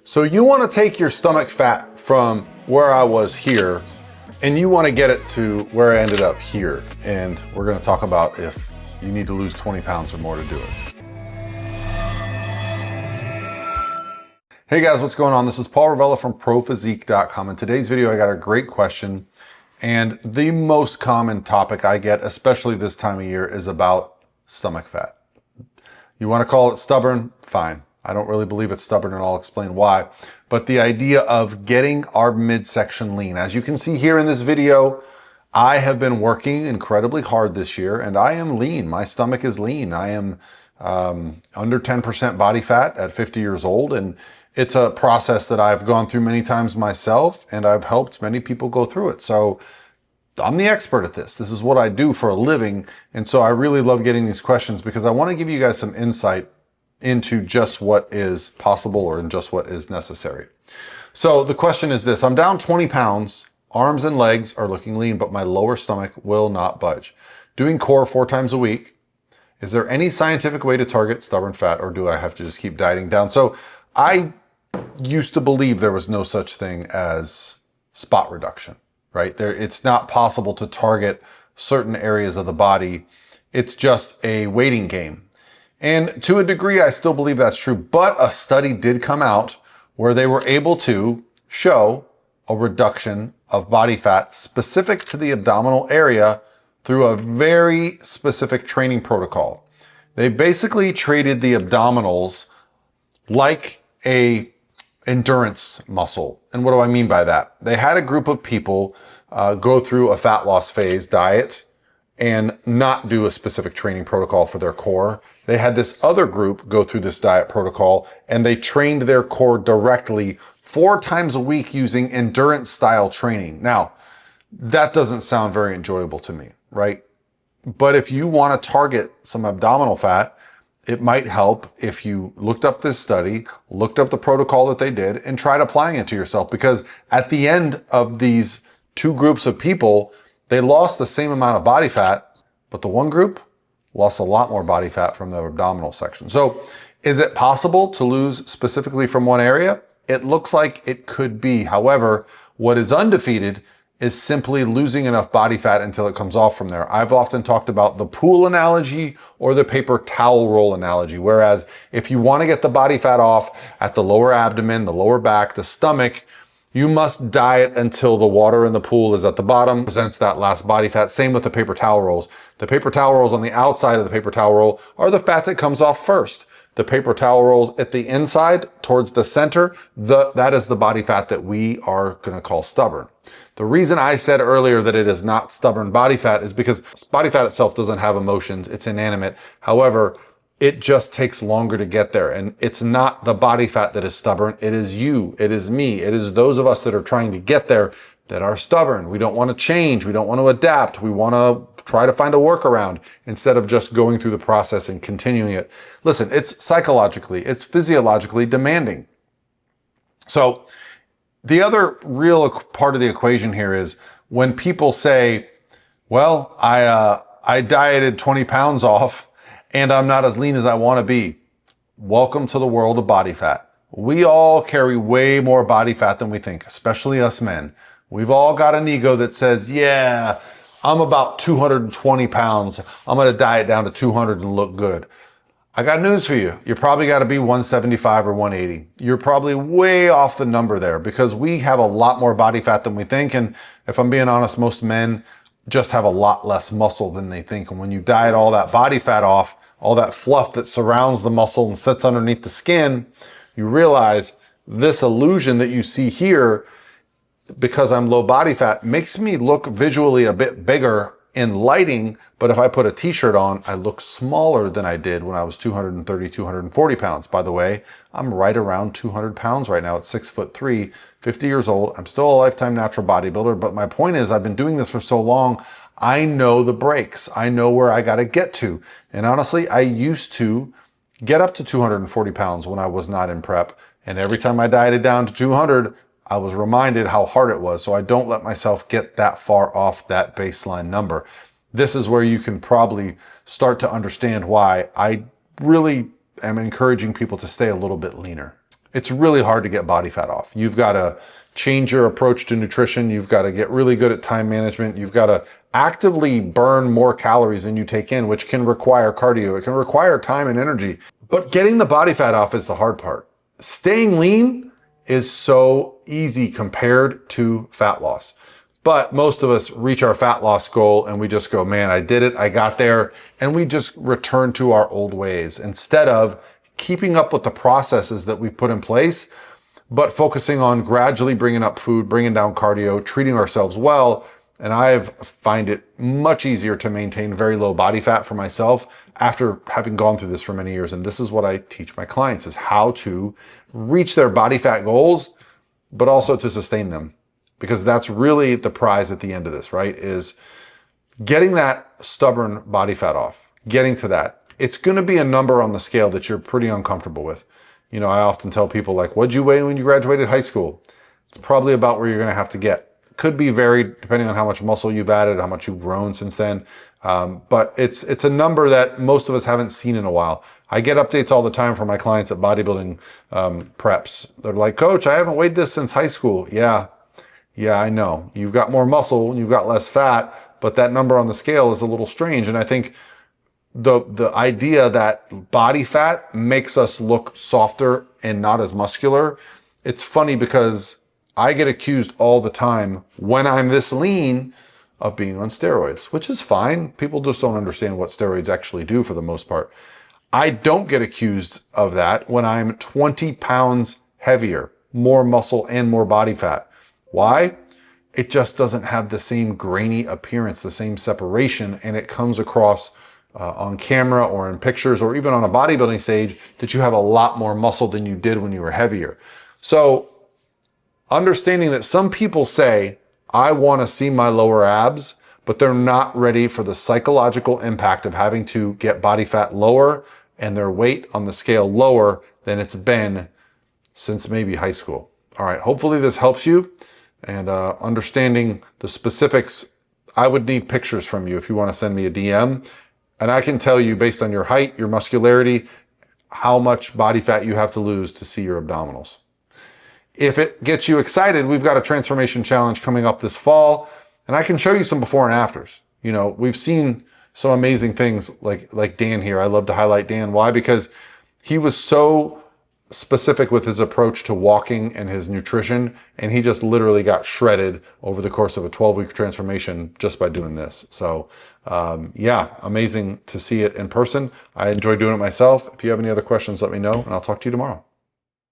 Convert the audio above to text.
So you want to take your stomach fat from where I was here and you want to get it to where I ended up here. And we're going to talk about if you need to lose 20 pounds or more to do it. Hey guys, what's going on? This is Paul Ravella from ProPhysique.com. In today's video, I got a great question. And the most common topic I get, especially this time of year, is about stomach fat. You want to call it stubborn? Fine. I don't really believe it's stubborn, and I'll explain why. But the idea of getting our midsection lean. As you can see here in this video, I have been working incredibly hard this year, and I am lean. My stomach is lean. I am under 10% body fat at 50 years old, and it's a process that I've gone through many times myself, and I've helped many people go through it. So I'm the expert at this. This is what I do for a living, and so I really love getting these questions because I want to give you guys some insight into just what is possible or in just what is necessary. So the question is this: I'm down 20 pounds, arms and legs are looking lean, but my lower stomach will not budge. Doing core 4 times a week. Is there any scientific way to target stubborn fat, or do I have to just keep dieting down? So I used to believe there was no such thing as spot reduction, right? It's not possible to target certain areas of the body. It's just a waiting game. And to a degree, I still believe that's true, but a study did come out where they were able to show a reduction of body fat specific to the abdominal area through a very specific training protocol. They basically treated the abdominals like a endurance muscle. And what do I mean by that? They had a group of people go through a fat loss phase diet and not do a specific training protocol for their core. They had this other group go through this diet protocol, and they trained their core directly 4 times a week using endurance style training. Now, that doesn't sound very enjoyable to me, right? But if you want to target some abdominal fat, it might help if you looked up this study, looked up the protocol that they did, and tried applying it to yourself. Because at the end of these 2 groups of people, they lost the same amount of body fat, but the one group lost a lot more body fat from the abdominal section. So is it possible to lose specifically from one area? It looks like it could be. However, what is undefeated is simply losing enough body fat until it comes off from there. I've often talked about the pool analogy or the paper towel roll analogy, whereas if you want to get the body fat off at the lower abdomen, the lower back, the stomach, you must diet until the water in the pool is at the bottom, presents that last body fat. Same with the paper towel rolls. The paper towel rolls on the outside of the paper towel roll are the fat that comes off first. The paper towel rolls at the inside towards the center, that is the body fat that we are going to call stubborn. The reason I said earlier that it is not stubborn body fat is because body fat itself doesn't have emotions. It's inanimate. However, it just takes longer to get there. And it's not the body fat that is stubborn. It is you. It is me. It is those of us that are trying to get there that are stubborn. We don't want to change. We don't want to adapt. We want to try to find a workaround instead of just going through the process and continuing it. Listen, it's psychologically, it's physiologically demanding. So the other real part of the equation here is when people say, well, I dieted 20 pounds off and I'm not as lean as I want to be. Welcome to the world of body fat. We all carry way more body fat than we think, especially us men. We've all got an ego that says, yeah, I'm about 220 pounds. I'm going to diet down to 200 and look good. I got news for you. You probably got to be 175 or 180. You're probably way off the number there because we have a lot more body fat than we think. And if I'm being honest, most men just have a lot less muscle than they think. And when you diet all that body fat off, all that fluff that surrounds the muscle and sits underneath the skin, you realize this illusion that you see here, because I'm low body fat, makes me look visually a bit bigger in lighting, but if I put a t-shirt on, I look smaller than I did when I was 230, 240 pounds. By the way, I'm right around 200 pounds right now at 6'3", 50 years old. I'm still a lifetime natural bodybuilder, but my point is I've been doing this for so long, I know the breaks. I know where I got to get to. And honestly, I used to get up to 240 pounds when I was not in prep. And every time I dieted down to 200, I was reminded how hard it was. So I don't let myself get that far off that baseline number. This is where you can probably start to understand why I really am encouraging people to stay a little bit leaner. it's really hard to get body fat off. You've got to change your approach to nutrition. You've got to get really good at time management. You've got to actively burn more calories than you take in, which can require cardio. It can require time and energy. But getting the body fat off is the hard part. Staying lean is so easy compared to fat loss. But most of us reach our fat loss goal and we just go, man, I did it, I got there, and we just return to our old ways instead of keeping up with the processes that we've put in place, but focusing on gradually bringing up food, bringing down cardio, treating ourselves well. And I find it much easier to maintain very low body fat for myself after having gone through this for many years. And this is what I teach my clients, is how to reach their body fat goals, but also to sustain them. Because that's really the prize at the end of this, right? Is getting that stubborn body fat off, getting to that. It's going to be a number on the scale that you're pretty uncomfortable with. You know, I often tell people, like, what'd you weigh when you graduated high school? It's probably about where you're going to have to get. Could be varied depending on how much muscle you've added, how much you've grown since then. But it's a number that most of us haven't seen in a while. I get updates all the time from my clients at bodybuilding preps. They're like, Coach, I haven't weighed this since high school. Yeah, I know. You've got more muscle and you've got less fat, but that number on the scale is a little strange. And I think the idea that body fat makes us look softer and not as muscular, it's funny because I get accused all the time when I'm this lean of being on steroids, which is fine. People just don't understand what steroids actually do for the most part. I don't get accused of that when I'm 20 pounds heavier, more muscle and more body fat. Why? It just doesn't have the same grainy appearance, the same separation, and it comes across on camera or in pictures or even on a bodybuilding stage that you have a lot more muscle than you did when you were heavier. So understanding that some people say, I want to see my lower abs, but they're not ready for the psychological impact of having to get body fat lower and their weight on the scale lower than it's been since maybe high school. All right, hopefully this helps you. And understanding the specifics, I would need pictures from you if you want to send me a DM. And I can tell you based on your height, your muscularity, how much body fat you have to lose to see your abdominals. If it gets you excited, we've got a transformation challenge coming up this fall, and I can show you some before and afters. You know, we've seen some amazing things like Dan here. I love to highlight Dan. Why? Because he was so specific with his approach to walking and his nutrition, and he just literally got shredded over the course of a 12-week transformation just by doing this. So yeah, amazing to see it in person. I enjoy doing it myself. If you have any other questions, let me know, and I'll talk to you tomorrow.